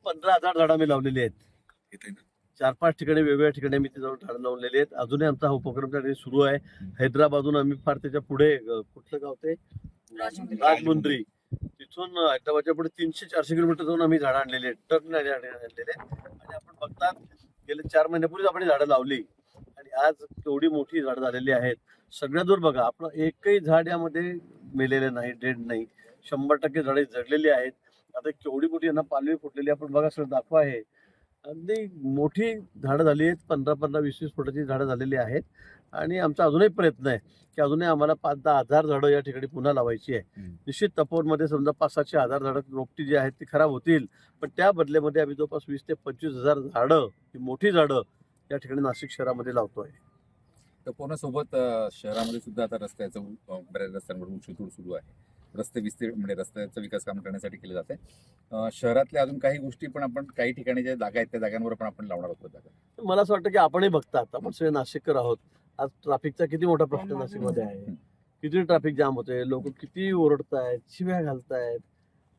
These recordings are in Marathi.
15,000 झाडं मी लावलेली आहेत. इथे ना 4-5 ठिकाणी वेगवेगळ्या ठिकाणी मी जाऊन झाडं लावलेली आहेत. अजूनही आमचा हा उपक्रम त्या ठिकाणी सुरू आहे. हैदराबादहून आम्ही फार त्याच्या पुढे कुठलं गाव ते राजमुंद्री, तिथून हैदराबादच्या पुढे 300-400 किलोमीटर जाऊन आम्ही झाडं आणलेली आहेत. टर्न आणलेले आहेत. आणि आपण बघतात गेले 4 महिन्यापूर्वीच आपण झाडं लावली आणि आज केवढी मोठी झाडं झालेली आहेत. सगळ्या दूर बघा, आपलं एकही झाड यामध्ये मेलेले नाही, डेड नाही. 100% झाडे जगलेली आहेत. आता केवढी मोठी यांना पालवी फुटलेली आपण बघा, सर दाखवा आहे. अगदी मोठी झाडं झाली आहेत. 15-15, 20-20 फुटाची झाडं झालेली आहेत. आणि आमचा अजूनही प्रयत्न आहे की अजूनही आम्हाला 5-10 हजार झाडं या ठिकाणी पुन्हा लावायची आहे. निश्चित तपोवनमध्ये समजा 500-700 हजार झाडं रोपटी जी आहेत ती खराब होतील, पण त्या बदल्यामध्ये आम्ही जवळपास 20 ते 25 हजार झाडं, ही मोठी झाडं या ठिकाणी नाशिक शहरामध्ये लावतोय. तपोवनासोबत शहरामध्ये सुद्धा आता रस्त्याचं बऱ्याच रस्त्यांवर उंचीतोड सुरू आहे. रस्ते विस्तीर्ण म्हणजे रस्त्याचा विकास काम करण्यासाठी केले जाते. शहरातल्या अजून काही गोष्टी पण आपण काही ठिकाणी ज्या जागा आहेत त्या जागांवर पण आपण लावणार आहोत जागा. मला असं वाटतं की आपणही बघतात, आपण सगळे नाशिककर आहोत. आज ट्रॅफिकचा किती मोठा प्रश्न नाशिकमध्ये आहे. किती ट्रॅफिक जाम होते, लोक किती ओरडतायत, शिव्या घालतायत.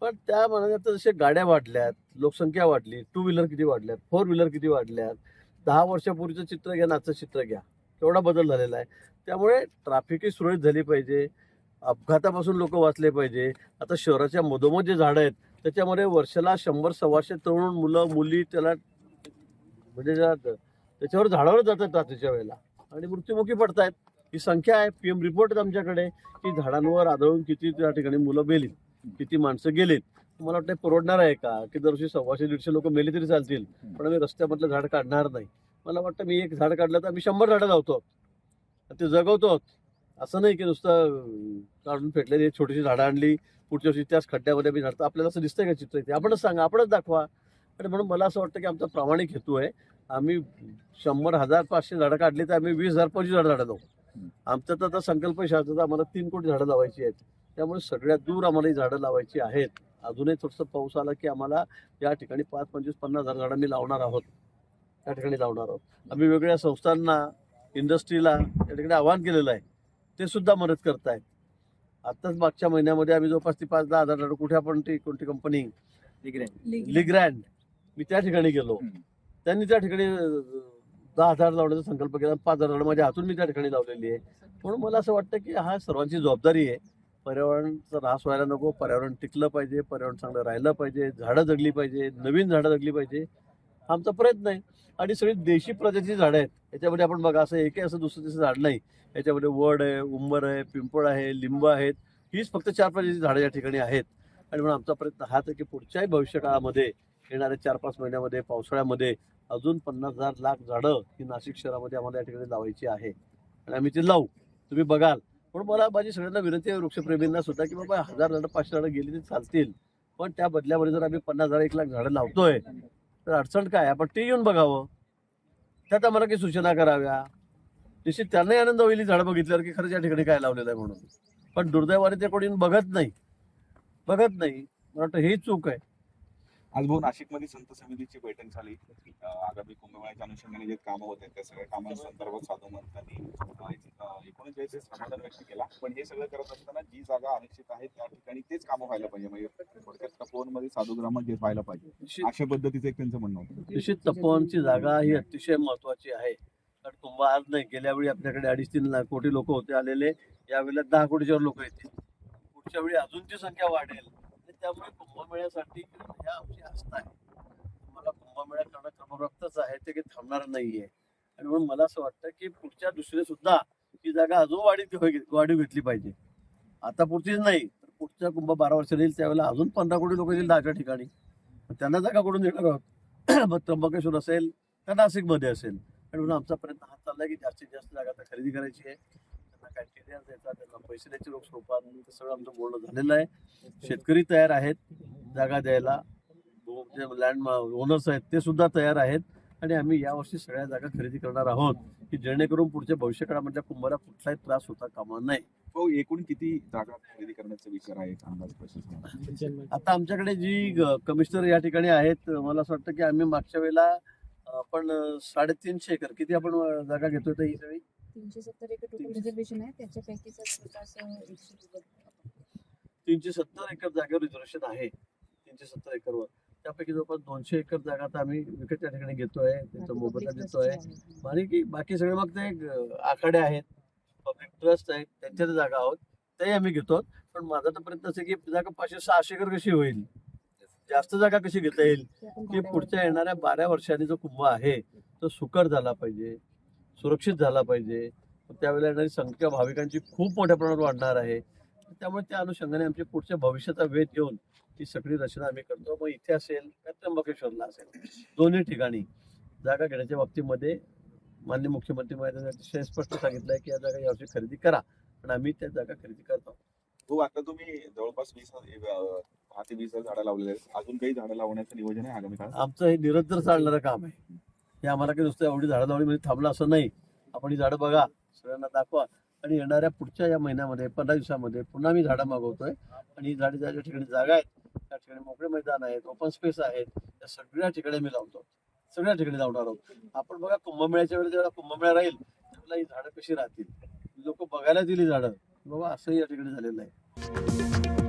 पण त्या मनात आता जसे गाड्या वाढल्यात, लोकसंख्या वाढली, 2 व्हीलर किती वाढल्यात, 4 व्हीलर किती वाढल्यात. 10 वर्षापूर्वीचं चित्र घ्या, आजचं चित्र घ्या, केवढा बदल झालेला आहे. त्यामुळे ट्रॅफिकही सुरळीत झाली पाहिजे, अपघातापासून लोक वाचले पाहिजे. आता शहराच्या मधोमध जे झाडं आहेत त्याच्यामध्ये वर्षाला 100-125 तरुण मुलं मुली त्याला म्हणजे त्याच्यावर झाडावर जातात रात्रीच्या वेळेला आणि मृत्युमुखी पडतायत. ही संख्या आहे. PM रिपोर्ट आहेत आमच्याकडे की झाडांवर आदळून किती त्या ठिकाणी मुलं मेलीत, किती माणसं गेलीत. मला वाटतं परवडणार आहे का की दरवर्षी 125-150 लोक मेले तरी चालतील, पण आम्ही रस्त्यामधलं झाड काढणार नाही. मला वाटतं मी एक झाड काढलं तर आम्ही 100 झाडं लावतो, ते जगवतो. असं नाही की नुसतं काढून फेकलेली छोटीशी झाडं आणली, पुढच्या वर्षी त्याच खड्ड्यामध्ये मी झाडतो. आपल्याला असं दिसतंय का चित्र? ते आपणच सांगा, आपणच दाखवा. आणि म्हणून मला असं वाटतं की आमचा प्रामाणिक हेतू आहे. आम्ही 100, 1000, 500 झाडं काढली तर आम्ही 20,000, 25,000 झाडं लावू. आमचा तर आता संकल्प शास्त्राचा आम्हाला 3 कोटी झाडं लावायची आहेत. त्यामुळे सगळ्यात दूर आम्हाला ही झाडं लावायची आहेत. अजूनही थोडंसं पाऊस आला की आम्हाला या ठिकाणी 5, 25, 50 हजार झाडं मी लावणार आहोत. त्या ठिकाणी लावणार आहोत. आम्ही वेगवेगळ्या संस्थांना, इंडस्ट्रीला या ठिकाणी आवाहन केलेलं आहे. ते सुद्धा मदत करतायत. आताच मागच्या महिन्यामध्ये आम्ही जवळपास ती 5-10 हजार झाडं, कुठे आपण ती कोणती कंपनी लिग्रँड, मी त्या ठिकाणी गेलो. त्यांनी त्या ठिकाणी 10,000 लावण्याचा संकल्प केला. 5,000 झाडं माझ्या हातून मी त्या ठिकाणी लावलेली आहे. म्हणून मला असं वाटतं की हा सर्वांची जबाबदारी आहे. पर्यावरणाचा ऱ्हास व्हायला नको, पर्यावरण टिकलं पाहिजे, पर्यावरण चांगलं राहिलं पाहिजे, झाडं जगली पाहिजे, नवीन झाडं जगली पाहिजे. आमचा प्रयत्न आहे. आणि सगळी देशी प्रजातीची झाडं आहेत. याच्यामध्ये आपण बघा, असं एकही असं दुसरं तिसरं झाड नाही. याच्यामध्ये वड आहे, उंबर आहे, पिंपळ आहे, लिंब आहेत. हीच फक्त 4 प्रजातीची झाडं या ठिकाणी आहेत. आणि म्हणून आमचा प्रयत्न हाच आहे की पुढच्याही भविष्यकाळामध्ये येणाऱ्या 4-5 महिन्यामध्ये, पावसाळ्यामध्ये अजून 50,000 लाख झाडं ही नाशिक शहरामध्ये आम्हाला या ठिकाणी लावायची आहे. आणि आम्ही ते लावू, तुम्ही बघाल. म्हणून मला माझी सगळ्यांना विनंती आहे, वृक्षप्रेमींना सुद्धा, की बाबा 1000 झाडं, 500 झाडं गेली तरी चालतील, पण त्या बदल्यामध्ये जर आम्ही 50,000, 1,00,000 झाडं लावतोय तर अडचण काय? आपण ते येऊन बघावं, त्यात आम्हाला काही सूचना कराव्या. निश्चित त्यांनाही आनंद होईल ही झाडं बघितल्यावर की खरंच या ठिकाणी काय लावलेलं आहे म्हणून. पण दुर्दैवाने ते कोणी बघत नाही. मला वाटतं ही चूक आहे. आज भाऊ नाशिकमध्ये संत समितीची बैठक झाली. आगामी कुंभमेळ्याच्या अनुषंगाने जे कामं होते त्या सगळ्या कामांसंदर्भात साधू महंतांनी एकूणच वेळेस समाधान व्यक्त केला. पण हे सगळं करत असताना जी जागा अनिश्चित आहे त्या ठिकाणी तेच कामं व्हायला पाहिजे. म्हणजे थोडक्यात तपोवनमध्ये साधूग्राम घेत व्हायला पाहिजे, अशा पद्धतीचं एक त्यांचं म्हणणं होतं. निश्चित तपोवनची जागा ही अतिशय महत्वाची आहे. कारण कुंभ आज नाही, गेल्या वेळी आपल्याकडे 2.5-3 कोटी लोक होते आलेले. यावेळेला 10 कोटीच्या लोक येतील. पुढच्या वेळी अजून ती संख्या वाढेल. त्यामुळे कुंभमेळ्यासाठी ह्या आमची आस्था आहे. मला कुंभमेळा करणं क्रमप्राप्तच आहे, ते काही थांबणार नाहीये. आणि म्हणून मला असं वाटतं की पुढच्या दुसरे सुद्धा ही जागा अजून वाढीव घेतली पाहिजे. आता पुढचीच नाही तर पुढच्या कुंभ 12 वर्ष येईल त्यावेळेला अजून 15 कोटी लोक येतील 10च्या ठिकाणी. त्यांना जागा कुठून देणार आहोत? मग त्र्यंबकेश्वर असेल तर नाशिकमध्ये असेल. आणि म्हणून आमचा प्रयत्न हा चाललाय की जास्तीत जास्त जागा आता खरेदी करायची आहे. त्यांना काय टेरियर द्यायचा, त्यांना पैसे द्यायचे रोख स्वरूपात, सगळं आमचं बोलणं झालेलं आहे. शेतकरी तयार आहेत जागा द्यायला, जे लँड ओनर्स आहेत ते सुद्धा तयार आहेत. आणि आम्ही यावर्षी सगळ्या जागा खरेदी करणार आहोत की जेणेकरून पुढच्या भविष्यकाळामधल्या कुंभाला कुठलाही त्रास होता कामा नये. भाऊ एकूण किती जागा खरेदी करण्याचा विचार आहे अंदाज प्रशासन? आता आमच्याकडे जी कमिशनर या ठिकाणी आहेत, मला असं वाटतं की आम्ही मागच्या वेळेला आपण 350 एकर किती आपण जागा घेतोय तर ही सगळी 370 एकर टोटल रिझर्वेशन आहे. त्याच्यापैकीचा जवळपास 370 एकर जागेवर रिझर्वेशन आहे. 370 एकरवर त्यापैकी जवळपास 200 एकर जागा आता आम्ही विकत त्या ठिकाणी घेतोय, त्याचा मोबदला देतोय. आणि की बाकी सगळे मग ते आखाडे आहेत, पब्लिक ट्रस्ट आहेत, त्यांच्या जागा आहोत त्याही आम्ही घेतो. पण माझा तर प्रयत्न असेल की जागा 500-600 एकर कशी होईल, जास्त जागा कशी घेता येईल, की पुढच्या येणाऱ्या 12 वर्षांनी जो कुंभ आहे तो सुकर झाला पाहिजे, सुरक्षित झाला पाहिजे. त्यावेळेला येणारी संख्या भाविकांची खूप मोठ्या प्रमाणात वाढणार आहे. त्यामुळे त्या अनुषंगाने आमच्या पुढच्या भविष्याचा वेध घेऊन ही सगळी रचना आम्ही करतो. मग इथे असेल का त्र्यंबकेश्वरला असेल, दोन्ही ठिकाणी जागा घेण्याच्या बाबतीमध्ये माननीय मुख्यमंत्री महोदयांनी अतिशय स्पष्ट सांगितलंय की या जागा यावर्षी खरेदी करा, पण आम्ही त्या जागा खरेदी करतो. हो, आता तुम्ही जवळपास 10 ते 20 झाडं लावलेली आहेत. अजून काही झाडं लावण्याचं नियोजन आहे आगामी काळात? आमचं हे निरंतर चालणारं काम आहे. हे आम्हाला काही नुसतं एवढी झाडं लावली म्हणजे थांबलं असं नाही. आपण ही झाडं बघा, सगळ्यांना दाखवा, आणि येणाऱ्या पुढच्या या महिन्यामध्ये 15 दिवसामध्ये पुन्हा मी झाडं मागवतोय. आणि ही झाडे ज्या ज्या ठिकाणी जागा आहेत त्या ठिकाणी मोकळे मैदान आहेत, ओपन स्पेस आहेत, त्या सगळ्या ठिकाणी मी लावतो, सगळ्या ठिकाणी लावणार आहोत. आपण बघा कुंभमेळ्याच्या वेळेला जेव्हा कुंभमेळा राहील त्यावेळेला ही झाडं कशी राहतील, लोक बघायला दिली झाडं, बाबा असंही या ठिकाणी झालेलं आहे.